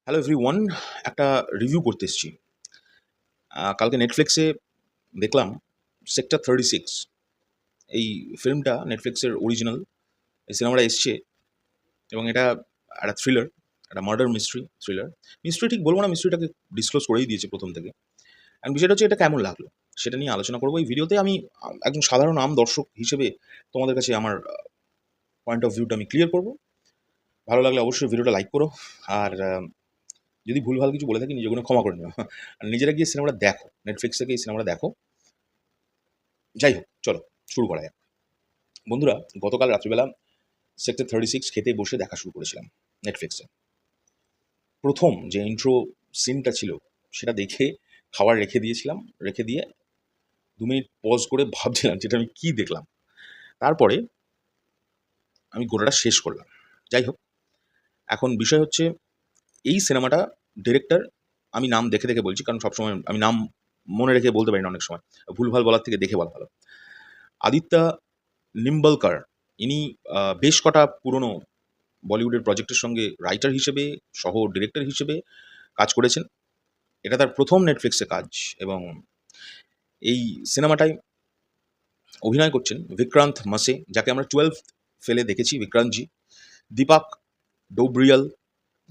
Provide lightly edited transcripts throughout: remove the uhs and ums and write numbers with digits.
Hello everyone, একটা review করতে এসেছি। কালকে নেটফ্লিক্সে দেখলাম সেক্টর 36। এই ফিল্মটা নেটফ্লিক্সের অরিজিনাল। এই সিনেমাটা এসছে এবং এটা একটা থ্রিলার, একটা মার্ডার মিস্ট্রি থ্রিলার। মিস্ট্রি ঠিক বলবো না, মিস্ট্রিটাকে ডিসক্লোজ করেই দিয়েছে প্রথম থেকে। অ্যান্ড বিষয়টা হচ্ছে এটা কেমন লাগলো সেটা নিয়ে আলোচনা করবো এই ভিডিওতে। আমি একজন সাধারণ দর্শক হিসেবে তোমাদের কাছে আমার পয়েন্ট অফ ভিউটা আমি ক্লিয়ার করবো। ভালো লাগলে অবশ্যই ভিডিওটা লাইক করো। আর যদি ভুলভাল কিছু বলে থাকি নিজেগুলো ক্ষমা করে নিও। আর নিজেরা গিয়ে সিনেমাটা দেখো, নেটফ্লিক্স থেকে এই সিনেমাটা দেখো। যাই হোক, চলো শুরু করা যাক। বন্ধুরা, গতকাল রাত্রিবেলা সেক্টর 36 খেতে বসে দেখা শুরু করেছিলাম নেটফ্লিক্সে। প্রথম যে ইন্ট্রো সিনটা ছিল সেটা দেখে খাবার রেখে দিয়েছিলাম। রেখে দিয়ে 2 মিনিট পজ করে ভাবছিলাম যেটা আমি কী দেখলাম। তারপরে আমি গোটাটা শেষ করলাম। যাই হোক, এখন বিষয় হচ্ছে এই সিনেমাটা ডিরেক্টর, আমি নাম দেখে দেখে বলছি কারণ সবসময় আমি নাম মনে রেখে বলতে পারি না, অনেক সময় ভুলভাল বলার থেকে দেখে বলা ভালো। আদিত্য নিম্বলকর, ইনি বেশ কটা পুরনো বলিউডের প্রজেক্টের সঙ্গে রাইটার হিসেবে, সহ ডিরেক্টর হিসেবে কাজ করেছেন। এটা তার প্রথম নেটফ্লিক্সে কাজ এবং এই সিনেমাটায় অভিনয় করছেন বিক্রান্ত মাসে, যাকে আমরা 12 ফেলে দেখেছি, বিক্রান্তজি। দীপক ডোবরিয়াল,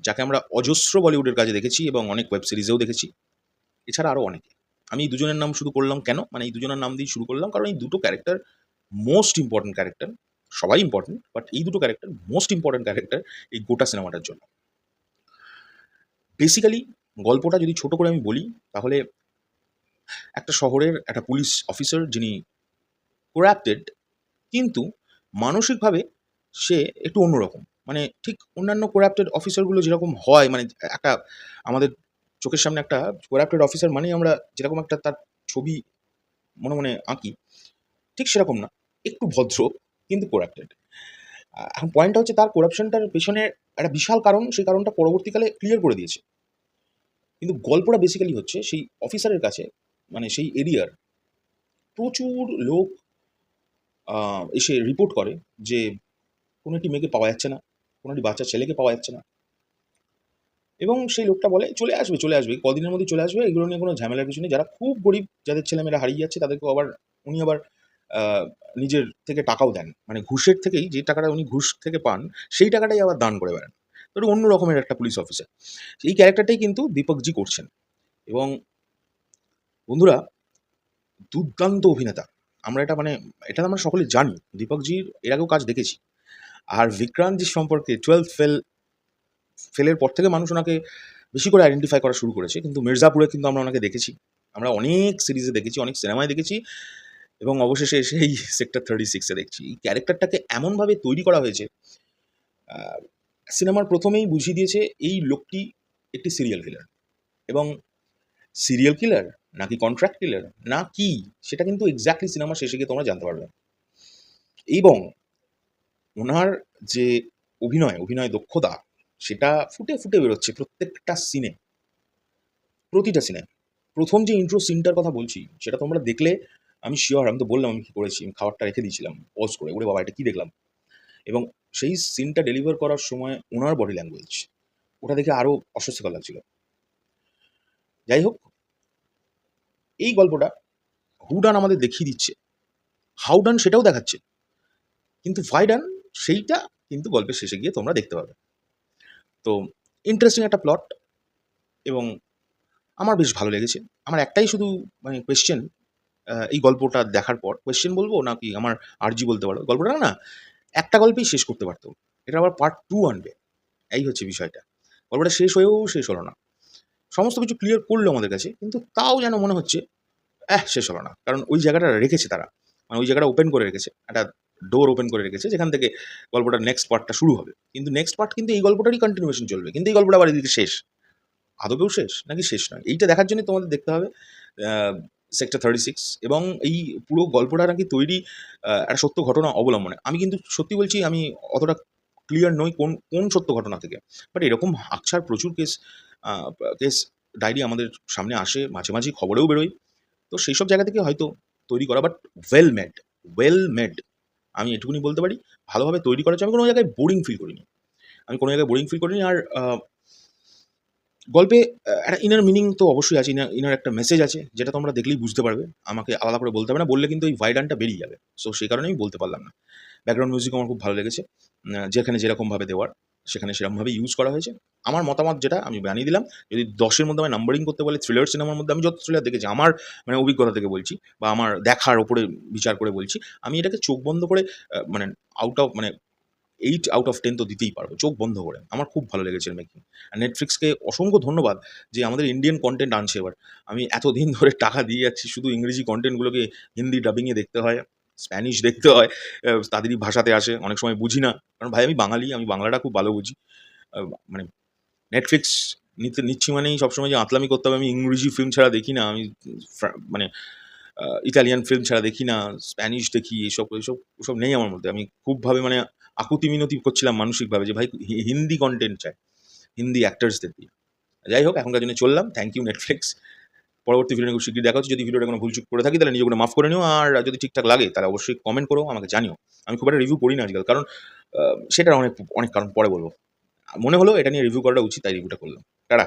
যাকে আমরা অজস্র বলিউডের কাজে দেখেছি এবং অনেক ওয়েব সিরিজেও দেখেছি। এছাড়া আরও অনেকে। আমি এই দুজনের নাম শুধু করলাম কেন, মানে এই দুজনের নাম দিয়ে শুরু করলাম কারণ এই দুটো ক্যারেক্টার মোস্ট ইম্পর্ট্যান্ট ক্যারেক্টার। সবাই ইম্পর্ট্যান্ট, বাট এই দুটো ক্যারেক্টার মোস্ট ইম্পর্ট্যান্ট ক্যারেক্টার এই গোটা সিনেমাটার জন্য। বেসিক্যালি গল্পটা যদি ছোট করে আমি বলি তাহলে একটা শহরের একটা পুলিশ অফিসার যিনি করাপ্টেড, কিন্তু মানসিকভাবে সে একটু অন্যরকম। মানে ঠিক অন্যান্য করাপ্টেড অফিসারগুলো যেরকম হয়, মানে একটা আমাদের চোখের সামনে একটা করাপ্টেড অফিসার মানেই আমরা যেরকম একটা তার ছবি মনে মনে আঁকি, ঠিক সেরকম না। একটু ভদ্র কিন্তু করাপ্টেড। এখন পয়েন্টটা হচ্ছে তার করাপশনটার পেছনে একটা বিশাল কারণ, সেই কারণটা পরবর্তীকালে ক্লিয়ার করে দিয়েছে। কিন্তু গল্পটা বেসিক্যালি হচ্ছে সেই অফিসারের কাছে, মানে সেই এরিয়ার প্রচুর লোক এসে রিপোর্ট করে যে কোনো একটি মেয়েকে পাওয়া যাচ্ছে না, কোনো একটি বাচ্চা ছেলেকে পাওয়া যাচ্ছে না। এবং সেই লোকটা বলে চলে আসবে, চলে আসবে, কদিনের মধ্যেই চলে আসবে, এগুলো নিয়ে কোনো ঝামেলার কিছু নেই। যারা খুব গরিব, যাদের ছেলেমেয়েরা হারিয়ে যাচ্ছে, তাদেরকেও আবার উনি আবার নিজের থেকে টাকাও দেন। মানে ঘুষের থেকেই যে টাকাটা উনি ঘুষ থেকে পান, সেই টাকাটাই আবার দান করে বেড়ান। তো এটা অন্য রকমের একটা পুলিশ অফিসার। এই ক্যারেক্টারটাই কিন্তু দীপকজি করছেন। এবং বন্ধুরা, দুর্দান্ত অভিনেতা। আমরা এটা মানে এটা আমরা সকলে জানি। দীপকজির এর আগেও কাজ দেখেছি। আর বিক্রান্তজির সম্পর্কে 12 ফেলের পর থেকে মানুষ ওনাকে বেশি করে আইডেন্টিফাই করা শুরু করেছে। কিন্তু মির্জাপুরে কিন্তু আমরা ওনাকে দেখেছি। আমরা অনেক সিরিজে দেখেছি, অনেক সিনেমায় দেখেছি এবং অবশেষে এসে এই সেক্টর 36 এ দেখছি। এই ক্যারেক্টারটাকে এমনভাবে তৈরি করা হয়েছে, আ সিনেমার প্রথমেই বুঝিয়ে দিয়েছে এই লোকটি একটি সিরিয়াল কিলার। এবং সিরিয়াল কিলার নাকি কন্ট্রাক্ট কিলার না কি, সেটা কিন্তু এক্স্যাক্টলি সিনেমার শেষে গিয়ে তোমরা জানতে পারবে। এবং ওনার যে অভিনয় দক্ষতা, সেটা ফুটে, ফুটে বেরোচ্ছে প্রত্যেকটা সিনে, প্রতিটা সিনে। প্রথম যে ইন্ট্রো সিনটার কথা বলছি, সেটা তোমরা দেখলে আমি সিওর, আমি তো বললাম আমি কী করেছি। আমি খাবারটা রেখে দিয়েছিলাম পজ করে। ওরে বাবা! এটা কী দেখলাম? এবং সেই সিনটা ডেলিভার করার সময় ওনার বডি ল্যাঙ্গুয়েজ, ওটা দেখে আরও অস্বস্তিকর লাগছিল। যাই হোক, এই গল্পটা হু ডান আমাদের দেখিয়ে দিচ্ছে, হাউ ডান সেটাও দেখাচ্ছে। কিন্তু হোয়াই ডান সেইটা কিন্তু গল্পের শেষে গিয়ে তোমরা দেখতে পাবে। তো ইন্টারেস্টিং একটা প্লট এবং আমার বেশ ভালো লেগেছে। আমার একটাই শুধু মানে কোয়েশ্চেন, এই গল্পটা দেখার পর কোয়েশ্চেন বলবো নাকি আমার আর্জি বলতে পারো। গল্পটা না একটা গল্পেই শেষ করতে পারত। এটা আবার পার্ট 2 আনবে। এই হচ্ছে বিষয়টা। গল্পটা শেষ হয়েও শেষ হলো না। সমস্ত কিছু ক্লিয়ার করলো আমাদের কাছে। কিন্তু তাও যেন মনে হচ্ছে শেষ হলো না। কারণ ওই জায়গাটা রেখেছে তারা। মানে ওই জায়গাটা ওপেন করে রেখেছে। একটা ডোর ওপেন করে রেখেছে যেখান থেকে গল্পটার নেক্সট পার্টটা শুরু হবে। কিন্তু নেক্সট পার্ট কিন্তু এই গল্পটারই কন্টিনিউয়েশন চলবে। কিন্তু এই গল্পটা আবার এদিকে শেষ। আদবেও শেষ নাকি শেষ নয়, এইটা দেখার জন্য তোমাদের দেখতে হবে সেক্টর 36। এবং এই পুরো গল্পটা নাকি তৈরি একটা সত্য ঘটনা অবলম্বনে। আমি কিন্তু সত্যি বলছি, আমি অতটা ক্লিয়ার নই কোন কোন সত্য ঘটনা থেকে। বাট এরকম আকছার প্রচুর কেস ডায়েরি আমাদের সামনে আসে, মাঝে মাঝেই খবরেও বেরোয়। তো সেই সব জায়গা থেকে হয়তো তৈরি করা, but well made, well made. আমি এটুকুনি বলতে পারি, ভালোভাবে তৈরি করা হয়েছে। আমি কোনো জায়গায় বোরিং ফিল করিনি। আর গল্পে একটা ইনার মিনিং তো অবশ্যই আছে, ইনার একটা মেসেজ আছে যেটা তোমরা দেখলেই বুঝতে পারবে। আমাকে আলাদা করে বলতে হবে না, বললে কিন্তু ওই ভাইডানটা বেরিয়ে যাবে। সো সেই কারণে আমি বলতে পারলাম না। ব্যাকগ্রাউন্ড মিউজিক আমার খুব ভালো লেগেছে। যেখানে যেরকমভাবে দেওয়ার, সেখানে সেরকমভাবে ইউজ করা হয়েছে। আমার মতামত যেটা আমি বানিয়ে দিলাম। যদি ১০ এর মধ্যে আমায় নাম্বারিং করতে বলে থ্রিলার সিনেমার মধ্যে আমি যত থ্রিলার দেখেছি, আমার মানে অভিজ্ঞতা থেকে বলছি বা আমার দেখার উপরে বিচার করে বলছি, আমি এটাকে চোখ বন্ধ করে মানে আউট অফ মানে 8 আউট অফ 10 তো দিতেই পারবো, চোখ বন্ধ করে। আমার খুব ভালো লেগেছে এর মেকিং। আর নেটফ্লিক্সকে অসংখ্য ধন্যবাদ যে আমাদের ইন্ডিয়ান কনটেন্ট আনছে এবার। আমি এতদিন ধরে টাকা দিয়ে যাচ্ছি, শুধু ইংরেজি কনটেন্টগুলোকে হিন্দি ডাবিং এ দেখতে হয়, স্প্যানিশ দেখতে হয়, তাদেরই ভাষাতে আসে। অনেক সময় বুঝি না। কারণ ভাই আমি বাঙালি, আমি বাংলাটা খুব ভালো বুঝি। আ মানে নেটফ্লিক্স নিচ্ছি মানেই সবসময় যে আঁতলামি করতে হবে, আমি ইংরেজি ফিল্ম ছাড়া দেখি না। আমি মানে ইটালিয়ান ফিল্ম ছাড়া দেখি না, স্প্যানিশ দেখি, ওসব নেই আমার মধ্যে। আমি খুবভাবে মানে আকুতি মিনতি করছিলাম মানসিকভাবে যে ভাই হিন্দি কনটেন্ট চাই, হিন্দি অ্যাক্টরসদের দিয়ে। যাই হোক এখনকার জন্য চললাম। Thank you Netflix. পরবর্তী ভিডিও খুব শিগগিরই দেখা হচ্ছে। যদি ভিডিওটা কোনো ভুলচুক করে থাকি তাহলে নিজেকে মাফ করে নিও। আর যদি ঠিকঠাক লাগে তাহলে অবশ্যই কমেন্ট করো, আমাকে জানিও। আমি খুব একটা রিভিউ করি না আজকাল। কারণ সেটার অনেক কারণ পরে বলব। মনে হলো এটা নিয়ে রিভিউ করাটা উচিত, তাই রিভিউটা করলাম। টাটা।